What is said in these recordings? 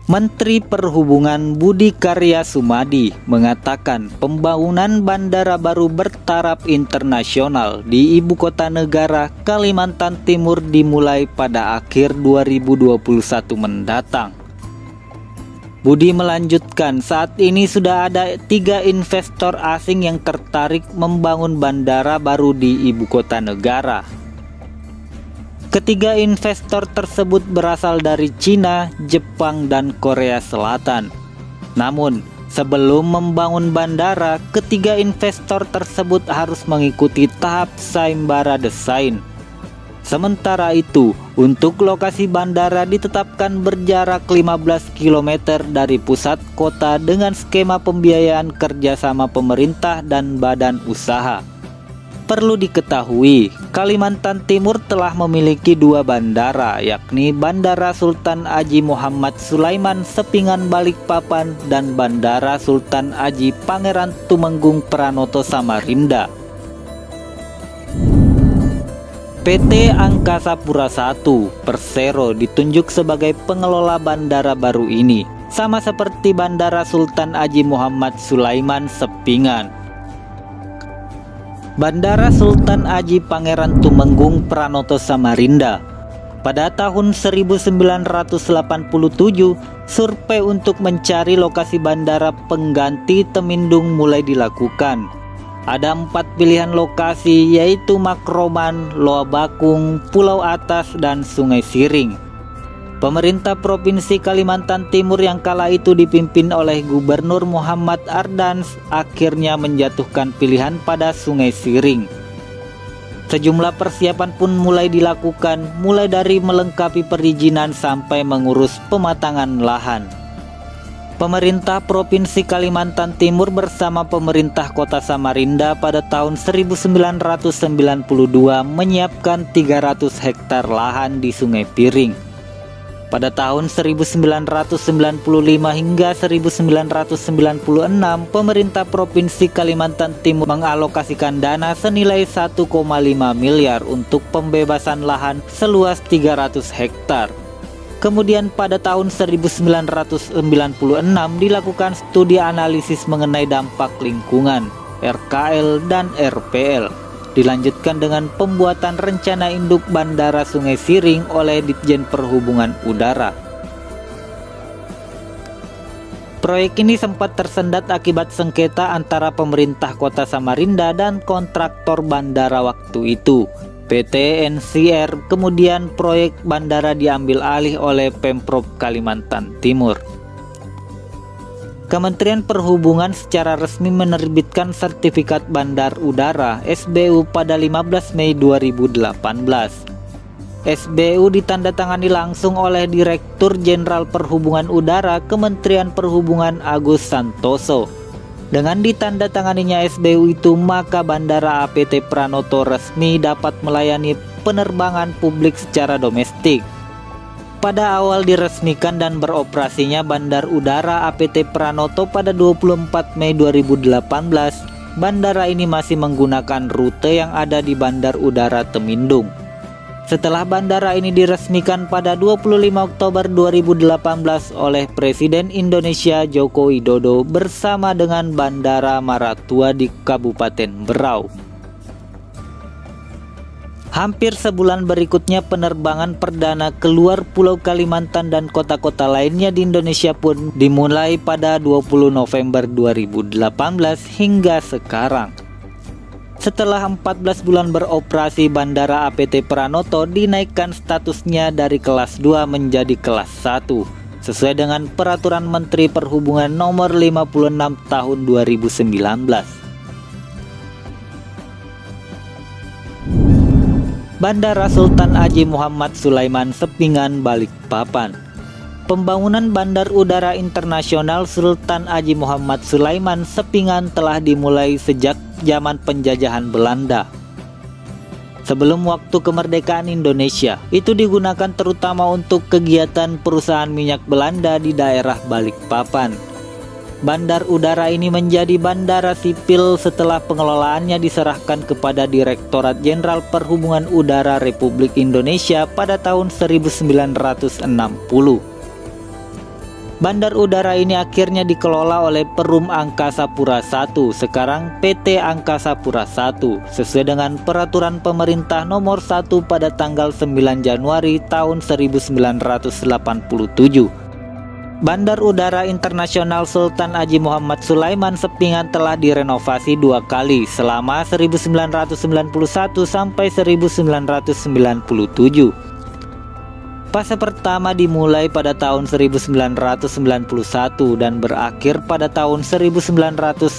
Menteri Perhubungan Budi Karya Sumadi mengatakan pembangunan bandara baru bertaraf internasional di ibu kota negara Kalimantan Timur dimulai pada akhir 2021 mendatang. Budi melanjutkan, saat ini sudah ada 3 investor asing yang tertarik membangun bandara baru di ibu kota negara. Ketiga investor tersebut berasal dari Cina, Jepang, dan Korea Selatan. Namun, sebelum membangun bandara, ketiga investor tersebut harus mengikuti tahap sayembara desain. Sementara itu, untuk lokasi bandara ditetapkan berjarak 15 km dari pusat kota dengan skema pembiayaan kerjasama pemerintah dan badan usaha. Perlu diketahui, Kalimantan Timur telah memiliki 2 bandara, yakni Bandara Sultan Haji Muhammad Sulaiman Sepingan Balikpapan dan Bandara Sultan Haji Pangeran Tumenggung Pranoto Samarinda. PT Angkasa Pura I Persero ditunjuk sebagai pengelola bandara baru ini, sama seperti Bandara Sultan Haji Muhammad Sulaiman Sepingan. Bandara Sultan Haji Pangeran Tumenggung Pranoto Samarinda. Pada tahun 1987, survei untuk mencari lokasi bandara pengganti Temindung mulai dilakukan. Ada 4 pilihan lokasi, yaitu Makroman, Loa Bakung, Pulau Atas, dan Sungai Siring. Pemerintah Provinsi Kalimantan Timur yang kala itu dipimpin oleh Gubernur Muhammad Ardans akhirnya menjatuhkan pilihan pada Sungai Siring. Sejumlah persiapan pun mulai dilakukan, mulai dari melengkapi perizinan sampai mengurus pematangan lahan. Pemerintah Provinsi Kalimantan Timur bersama pemerintah Kota Samarinda pada tahun 1992 menyiapkan 300 hektar lahan di Sungai Piring. Pada tahun 1995 hingga 1996, pemerintah Provinsi Kalimantan Timur mengalokasikan dana senilai 1,5 miliar untuk pembebasan lahan seluas 300 hektar. Kemudian pada tahun 1996 dilakukan studi analisis mengenai dampak lingkungan, RKL dan RPL. Dilanjutkan dengan pembuatan rencana induk Bandara Sungai Siring oleh Ditjen Perhubungan Udara. Proyek ini sempat tersendat akibat sengketa antara pemerintah Kota Samarinda dan kontraktor bandara waktu itu, PT NCR. Kemudian proyek bandara diambil alih oleh Pemprov Kalimantan Timur. Kementerian Perhubungan secara resmi menerbitkan Sertifikat Bandar Udara (SBU) pada 15 Mei 2018. SBU ditandatangani langsung oleh Direktur Jenderal Perhubungan Udara Kementerian Perhubungan Agus Santoso. Dengan ditandatanganinya SBU itu, maka Bandara APT Pranoto resmi dapat melayani penerbangan publik secara domestik. Pada awal diresmikan dan beroperasinya Bandar Udara APT Pranoto pada 24 Mei 2018, bandara ini masih menggunakan rute yang ada di Bandar Udara Temindung. Setelah bandara ini diresmikan pada 25 Oktober 2018 oleh Presiden Indonesia Joko Widodo bersama dengan Bandara Maratua di Kabupaten Berau. Hampir sebulan berikutnya penerbangan perdana keluar Pulau Kalimantan dan kota-kota lainnya di Indonesia pun dimulai pada 20 November 2018 hingga sekarang. Setelah 14 bulan beroperasi, Bandara APT Pranoto dinaikkan statusnya dari kelas 2 menjadi kelas 1 sesuai dengan Peraturan Menteri Perhubungan Nomor 56 Tahun 2019. Bandara Sultan Haji Muhammad Sulaiman Sepingan Balikpapan. Pembangunan Bandar Udara Internasional Sultan Haji Muhammad Sulaiman Sepingan telah dimulai sejak zaman penjajahan Belanda. Sebelum waktu kemerdekaan Indonesia, itu digunakan terutama untuk kegiatan perusahaan minyak Belanda di daerah Balikpapan. Bandar udara ini menjadi bandara sipil setelah pengelolaannya diserahkan kepada Direktorat Jenderal Perhubungan Udara Republik Indonesia pada tahun 1960. Bandar udara ini akhirnya dikelola oleh Perum Angkasa Pura I, sekarang PT Angkasa Pura I, sesuai dengan Peraturan Pemerintah Nomor 1 pada tanggal 9 Januari tahun 1987. Bandar Udara Internasional Sultan Haji Muhammad Sulaiman Sepinggan telah direnovasi 2 kali selama 1991 sampai 1997. Fase pertama dimulai pada tahun 1991 dan berakhir pada tahun 1994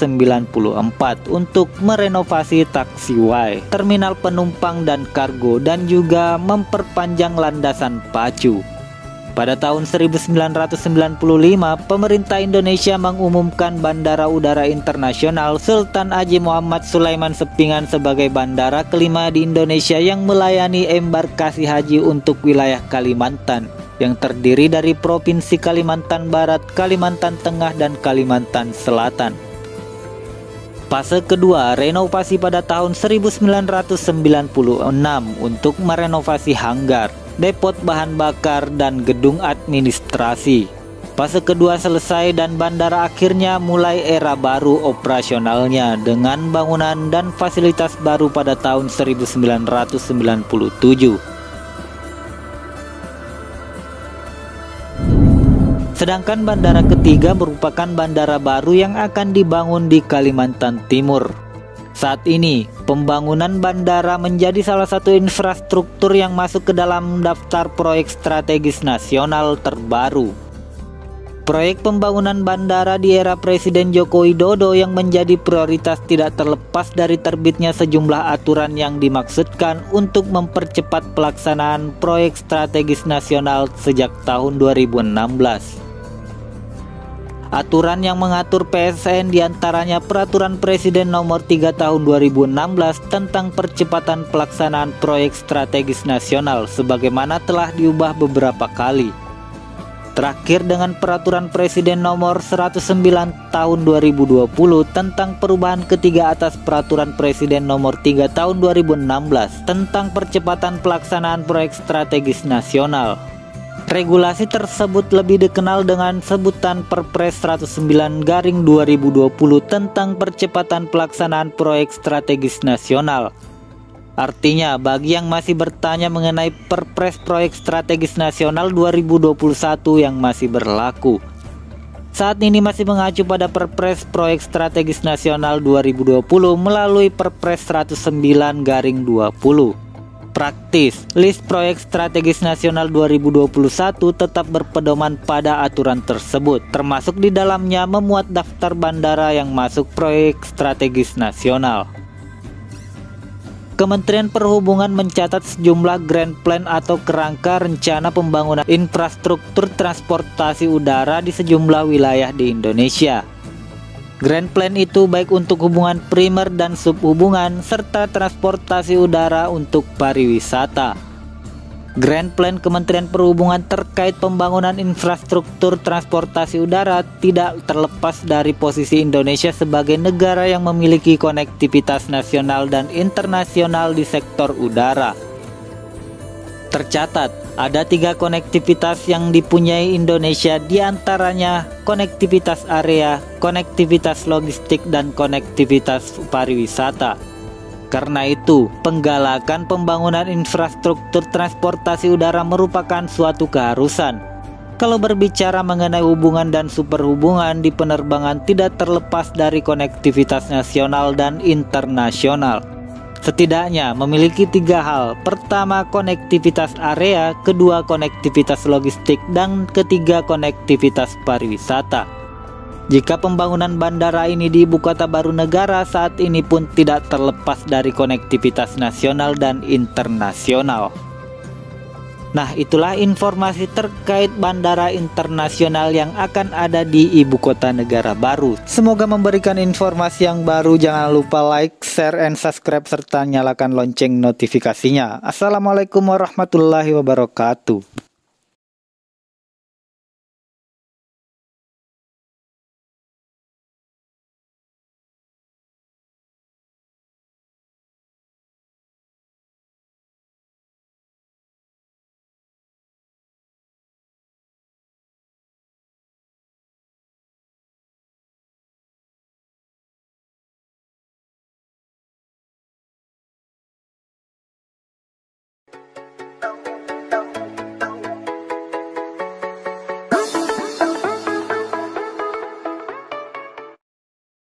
untuk merenovasi taxiway, terminal penumpang dan kargo, dan juga memperpanjang landasan pacu. Pada tahun 1995, pemerintah Indonesia mengumumkan Bandara Udara Internasional Sultan Haji Muhammad Sulaiman Sepinggan sebagai bandara kelima di Indonesia yang melayani embarkasi haji untuk wilayah Kalimantan, yang terdiri dari Provinsi Kalimantan Barat, Kalimantan Tengah, dan Kalimantan Selatan. Fase kedua, renovasi pada tahun 1996 untuk merenovasi hanggar, depot bahan bakar, dan gedung administrasi. Fase kedua selesai dan bandara akhirnya mulai era baru operasionalnya dengan bangunan dan fasilitas baru pada tahun 1997. Sedangkan bandara ketiga merupakan bandara baru yang akan dibangun di Kalimantan Timur. Saat ini, pembangunan bandara menjadi salah satu infrastruktur yang masuk ke dalam daftar proyek strategis nasional terbaru. Proyek pembangunan bandara di era Presiden Joko Widodo yang menjadi prioritas tidak terlepas dari terbitnya sejumlah aturan yang dimaksudkan untuk mempercepat pelaksanaan proyek strategis nasional sejak tahun 2016. Aturan yang mengatur PSN diantaranya Peraturan Presiden Nomor 3 Tahun 2016 tentang percepatan pelaksanaan proyek strategis nasional sebagaimana telah diubah beberapa kali. Terakhir dengan Peraturan Presiden Nomor 109 Tahun 2020 tentang perubahan ketiga atas Peraturan Presiden Nomor 3 Tahun 2016 tentang percepatan pelaksanaan proyek strategis nasional. Regulasi tersebut lebih dikenal dengan sebutan Perpres 109/2020 tentang percepatan pelaksanaan proyek strategis nasional. Artinya, bagi yang masih bertanya mengenai Perpres Proyek Strategis Nasional 2021 yang masih berlaku, saat ini masih mengacu pada Perpres Proyek Strategis Nasional 2020 melalui Perpres 109/20. Praktis, list proyek strategis nasional 2021 tetap berpedoman pada aturan tersebut, termasuk di dalamnya memuat daftar bandara yang masuk proyek strategis nasional. Kementerian Perhubungan mencatat sejumlah Grand Plan atau kerangka rencana pembangunan infrastruktur transportasi udara di sejumlah wilayah di Indonesia. Grand Plan itu baik untuk hubungan primer dan subhubungan serta transportasi udara untuk pariwisata. Grand Plan Kementerian Perhubungan terkait pembangunan infrastruktur transportasi udara tidak terlepas dari posisi Indonesia sebagai negara yang memiliki konektivitas nasional dan internasional di sektor udara. Tercatat, ada 3 konektivitas yang dipunyai Indonesia, diantaranya konektivitas area, konektivitas logistik, dan konektivitas pariwisata. Karena itu, penggalakan pembangunan infrastruktur transportasi udara merupakan suatu keharusan. Kalau berbicara mengenai hubungan dan superhubungan di penerbangan tidak terlepas dari konektivitas nasional dan internasional. Setidaknya memiliki 3 hal. Pertama, konektivitas area, kedua konektivitas logistik, dan ketiga konektivitas pariwisata. Jika pembangunan bandara ini di ibu kota baru negara saat ini pun tidak terlepas dari konektivitas nasional dan internasional. Nah, itulah informasi terkait bandara internasional yang akan ada di ibu kota negara baru. Semoga memberikan informasi yang baru. Jangan lupa like, share, and subscribe serta nyalakan lonceng notifikasinya. Assalamualaikum warahmatullahi wabarakatuh.